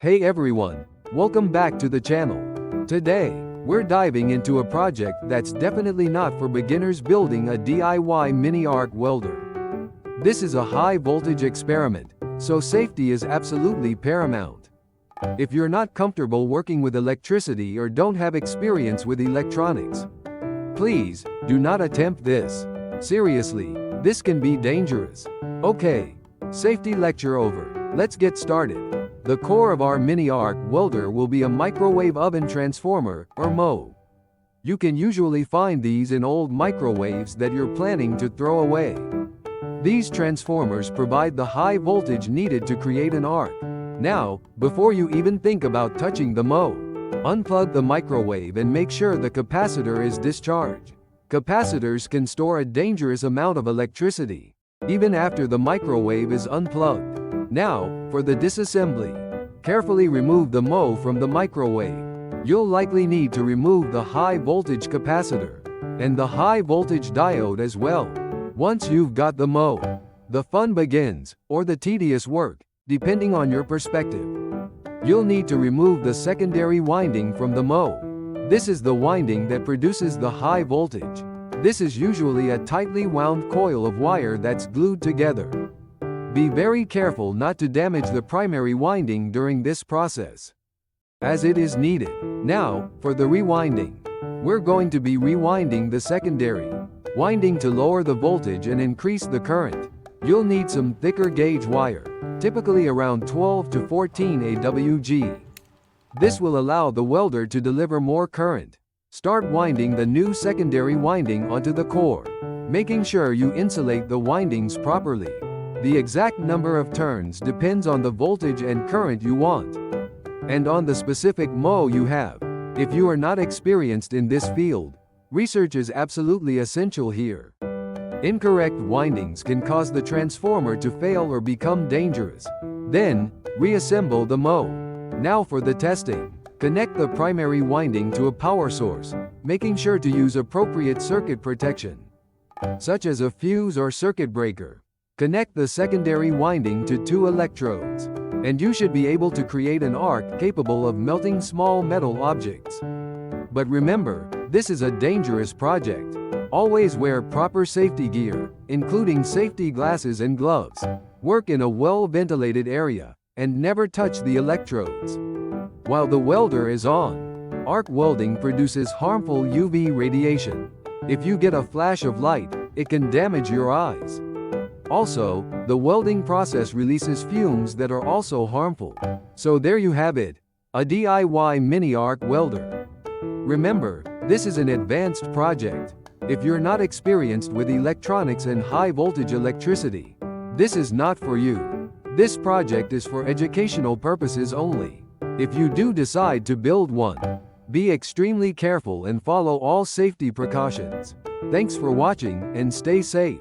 Hey everyone, welcome back to the channel. Today, we're diving into a project that's definitely not for beginners building a DIY mini arc welder. This is a high voltage experiment, so safety is absolutely paramount. If you're not comfortable working with electricity or don't have experience with electronics, please, do not attempt this. Seriously, this can be dangerous. Okay, safety lecture over, let's get started. The core of our mini arc welder will be a microwave oven transformer, or MOE. You can usually find these in old microwaves that you're planning to throw away. These transformers provide the high voltage needed to create an arc. Now, before you even think about touching the MOE, unplug the microwave and make sure the capacitor is discharged. Capacitors can store a dangerous amount of electricity, even after the microwave is unplugged. Now, for the disassembly. Carefully remove the MOE from the microwave. You'll likely need to remove the high voltage capacitor and the high voltage diode as well. Once you've got the MOE, the fun begins, or the tedious work, depending on your perspective. You'll need to remove the secondary winding from the MOE. This is the winding that produces the high voltage. This is usually a tightly wound coil of wire that's glued together. Be very careful not to damage the primary winding during this process, as it is needed. Now, for the rewinding. We're going to be rewinding the secondary winding to lower the voltage and increase the current. You'll need some thicker gauge wire, typically around 12 to 14 AWG. This will allow the welder to deliver more current. Start winding the new secondary winding onto the core, making sure you insulate the windings properly. The exact number of turns depends on the voltage and current you want, and on the specific MOE you have. If you are not experienced in this field, research is absolutely essential here. Incorrect windings can cause the transformer to fail or become dangerous. Then, reassemble the MOE. Now for the testing. Connect the primary winding to a power source, making sure to use appropriate circuit protection, such as a fuse or circuit breaker. Connect the secondary winding to 2 electrodes, and you should be able to create an arc capable of melting small metal objects. But remember, this is a dangerous project. Always wear proper safety gear, including safety glasses and gloves. Work in a well-ventilated area, and never touch the electrodes while the welder is on. Arc welding produces harmful UV radiation. If you get a flash of light, it can damage your eyes. Also, the welding process releases fumes that are also harmful. So there you have it, a DIY mini arc welder. Remember, this is an advanced project. If you're not experienced with electronics and high voltage electricity, this is not for you. This project is for educational purposes only. If you do decide to build one, be extremely careful and follow all safety precautions. Thanks for watching and stay safe.